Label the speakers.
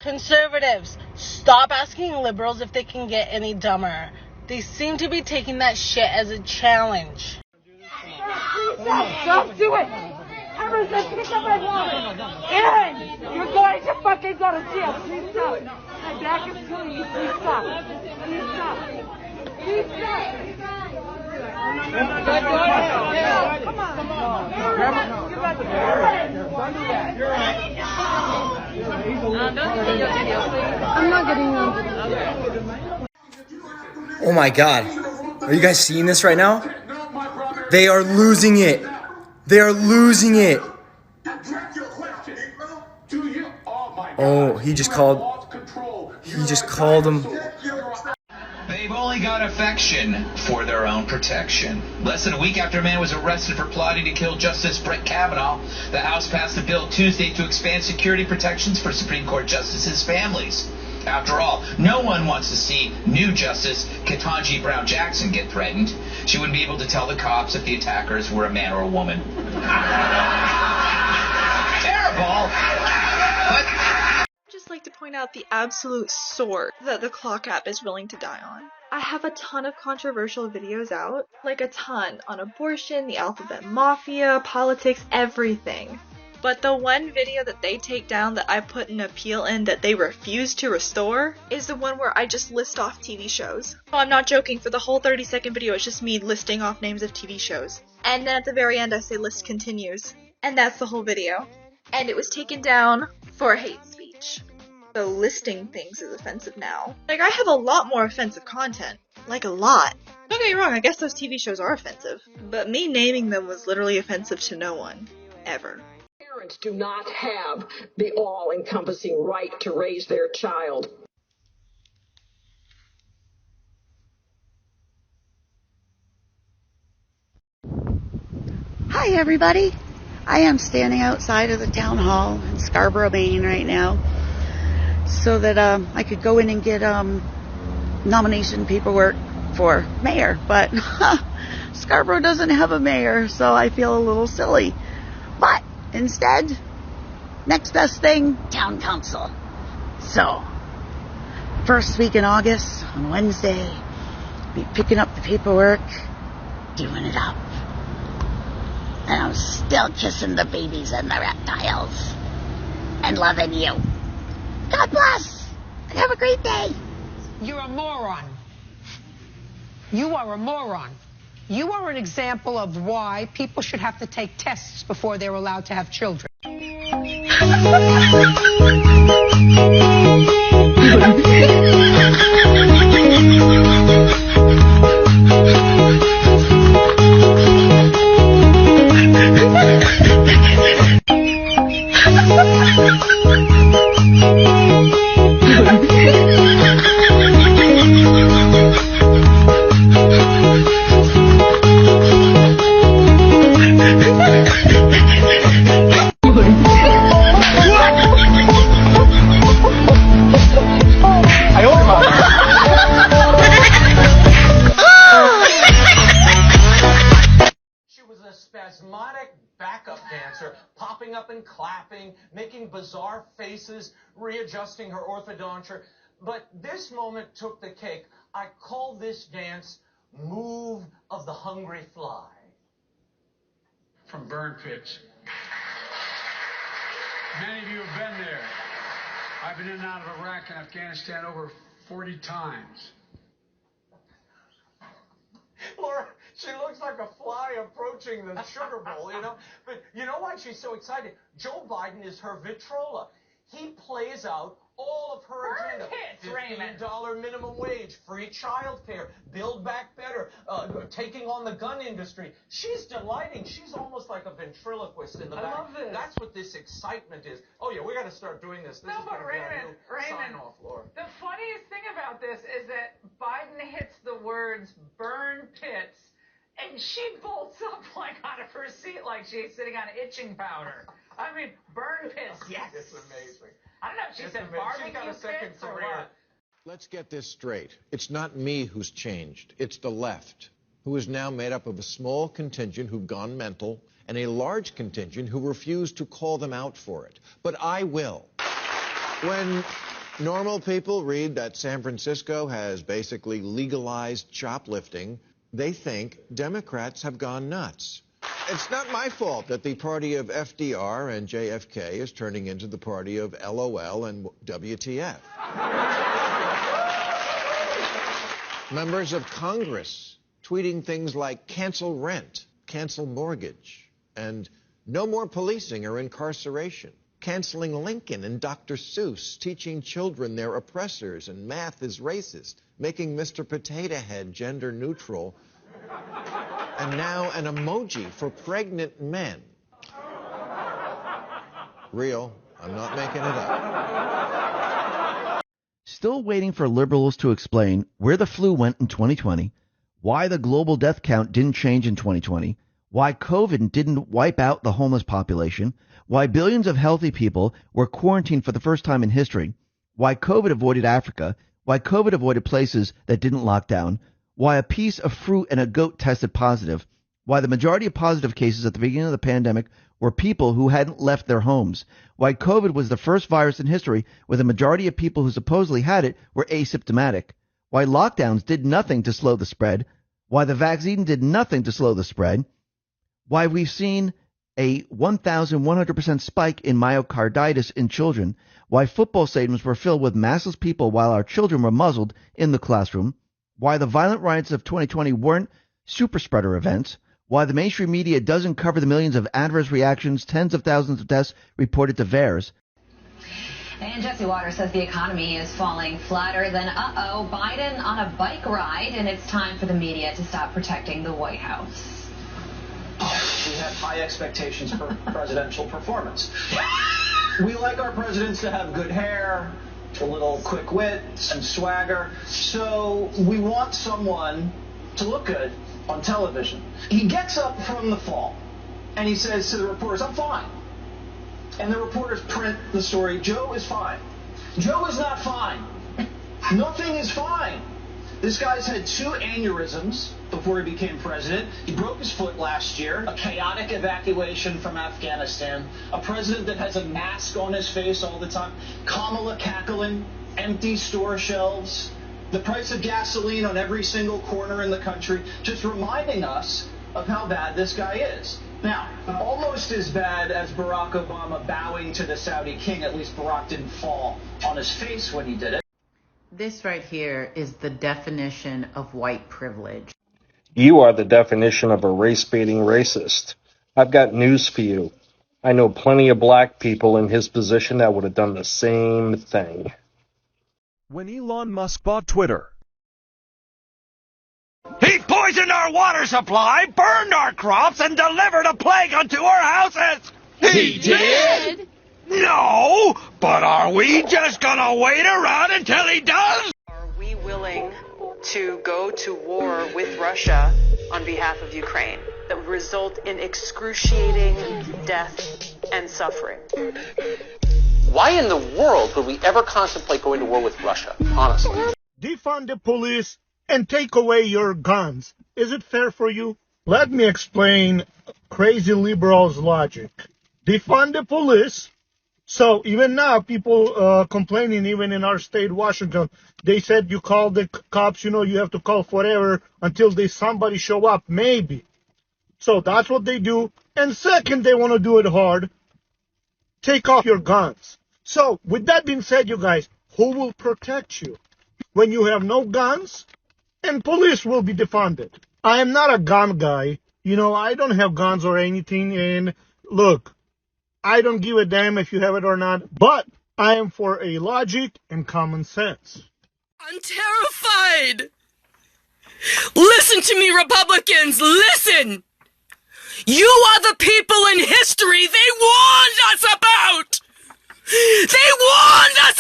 Speaker 1: Conservatives, stop asking liberals if they can get any dumber. They seem to be taking that shit as a challenge.
Speaker 2: Don't do it! Ever said pick up my wallet! Aaron! You're going to fucking go to jail! Please stop! My back is killing me. Please stop! Please stop! Please stop! Come on! I'm not getting on video.
Speaker 3: Oh my God. Are you guys seeing this right now? They are losing it. They are losing it. Oh, he just called him.
Speaker 4: They've only got affection for their own protection. Less than a week after a man was arrested for plotting to kill Justice Brett Kavanaugh, the House passed a bill Tuesday to expand security protections for Supreme Court justices' families. After all, no one wants to see new Justice Ketanji Brown Jackson get threatened. She wouldn't be able to tell the cops if the attackers were a man or a woman. Terrible! But
Speaker 5: I'd just like to point out the absolute sort that the Clock app is willing to die on. I have a ton of controversial videos out, like a ton, on abortion, the alphabet mafia, politics, everything. But the one video that they take down that I put an appeal in that they refuse to restore is the one where I just list off TV shows. Oh, I'm not joking, for the whole 30-second video it's just me listing off names of TV shows. And then at the very end I say list continues. And that's the whole video. And it was taken down for hate speech. So listing things is offensive now. Like, I have a lot more offensive content. Like, a lot. Don't get me wrong, I guess those TV shows are offensive. But me naming them was literally offensive to no one. Ever.
Speaker 6: Parents do not have the all-encompassing right to raise their child.
Speaker 7: Hi everybody. I am standing outside of the town hall in Scarborough, Maine right now so that I could go in and get nomination paperwork for mayor, but Scarborough doesn't have a mayor, so I feel a little silly. But instead, next best thing, town council. So, first week in August, on Wednesday, be picking up the paperwork, doing it up. And I'm still kissing the babies and the reptiles. And loving you. God bless. And have a great day.
Speaker 8: You're a moron. You are a moron. You are an example of why people should have to take tests before they're allowed to have children.
Speaker 9: Spasmodic backup dancer, popping up and clapping, making bizarre faces, readjusting her orthodonture. But this moment took the cake. I call this dance Move of the Hungry Fly.
Speaker 10: From burn pits. Many of you have been there. I've been in and out of Iraq and Afghanistan over 40 times.
Speaker 9: Laura, she looks like a fly approaching the sugar bowl, you know? But you know why she's so excited? Joe Biden is her Vitrola. He plays out all of her agenda. $15 minimum wage, free child care, build back better, taking on the gun industry. She's delighting. She's almost like a ventriloquist in the back.
Speaker 11: I love this.
Speaker 9: That's what this excitement is. Oh, yeah, we got to start doing this. This
Speaker 11: no,
Speaker 9: is
Speaker 11: but
Speaker 9: Raymond,
Speaker 11: Raymond,
Speaker 9: sign off, Laura.
Speaker 11: The funniest thing about this is that Biden hits the words burn pits, and she bolts up like out of her seat like she's sitting on itching powder. I mean, burn pits, yes.
Speaker 9: It's amazing.
Speaker 11: I don't know if she said barbecue pits or what.
Speaker 12: Let's get this straight. It's not me who's changed. It's the left, who is now made up of a small contingent who've gone mental and a large contingent who refuse to call them out for it. But I will. When Normal people read that San Francisco has basically legalized shoplifting. They think Democrats have gone nuts. It's not my fault that the party of FDR and JFK is turning into the party of LOL and WTF. Members of Congress tweeting things like cancel rent, cancel mortgage, and no more policing or incarceration. Canceling Lincoln and Dr. Seuss, teaching children they're oppressors and math is racist, making Mr. Potato Head gender neutral, and now an emoji for pregnant men. Real, I'm not making it up.
Speaker 13: Still waiting for liberals to explain where the flu went in 2020, why the global death count didn't change in 2020, why COVID didn't wipe out the homeless population, why billions of healthy people were quarantined for the first time in history, why COVID avoided Africa, why COVID avoided places that didn't lock down, why a piece of fruit and a goat tested positive, why the majority of positive cases at the beginning of the pandemic were people who hadn't left their homes, why COVID was the first virus in history where the majority of people who supposedly had it were asymptomatic, why lockdowns did nothing to slow the spread, why the vaccine did nothing to slow the spread, why we've seen a 1,100% spike in myocarditis in children, why football stadiums were filled with massless people while our children were muzzled in the classroom, why the violent riots of 2020 weren't super spreader events, why the mainstream media doesn't cover the millions of adverse reactions, tens of thousands of deaths reported to VAERS.
Speaker 14: And Jesse Waters says the economy is falling flatter than Biden on a bike ride, and it's time for the media to stop protecting the White House.
Speaker 9: We have high expectations for presidential performance. We like our presidents to have good hair, a little quick wit, some swagger. So we want someone to look good on television. He gets up from the fall and he says to the reporters, "I'm fine." And the reporters print the story, "Joe is fine." Joe is not fine. Nothing is fine. This guy's had 2 aneurysms before he became president. He broke his foot last year. A chaotic evacuation from Afghanistan. A president that has a mask on his face all the time. Kamala cackling. Empty store shelves. The price of gasoline on every single corner in the country. Just reminding us of how bad this guy is. Now, almost as bad as Barack Obama bowing to the Saudi king. At least Barack didn't fall on his face when he did it.
Speaker 15: This right here is the definition of white privilege.
Speaker 16: You are the definition of a race-baiting racist. I've got news for you. I know plenty of black people in his position that would have done the same thing.
Speaker 17: When Elon Musk bought Twitter,
Speaker 18: he poisoned our water supply, burned our crops, and delivered a plague unto our houses!
Speaker 19: He did?
Speaker 18: No, but are we just gonna wait around until he does?
Speaker 20: Are we willing to go to war with Russia on behalf of Ukraine that would result in excruciating death and suffering?
Speaker 21: Why in the world would we ever contemplate going to war with Russia, honestly?
Speaker 22: Defund the police and take away your guns. Is it fair for you? Let me explain crazy liberals' logic. Defund the police. So even now, people complaining, even in our state, Washington, they said you call the cops, you have to call forever until somebody show up, maybe. So that's what they do. And second, they want to do it hard. Take off your guns. So with that being said, you guys, who will protect you when you have no guns? And police will be defunded. I am not a gun guy. I don't have guns or anything. And look, I don't give a damn if you have it or not, but I am for a logic and common sense.
Speaker 19: I'm terrified. Listen to me, Republicans, listen. You are the people in history they warned us about. They warned us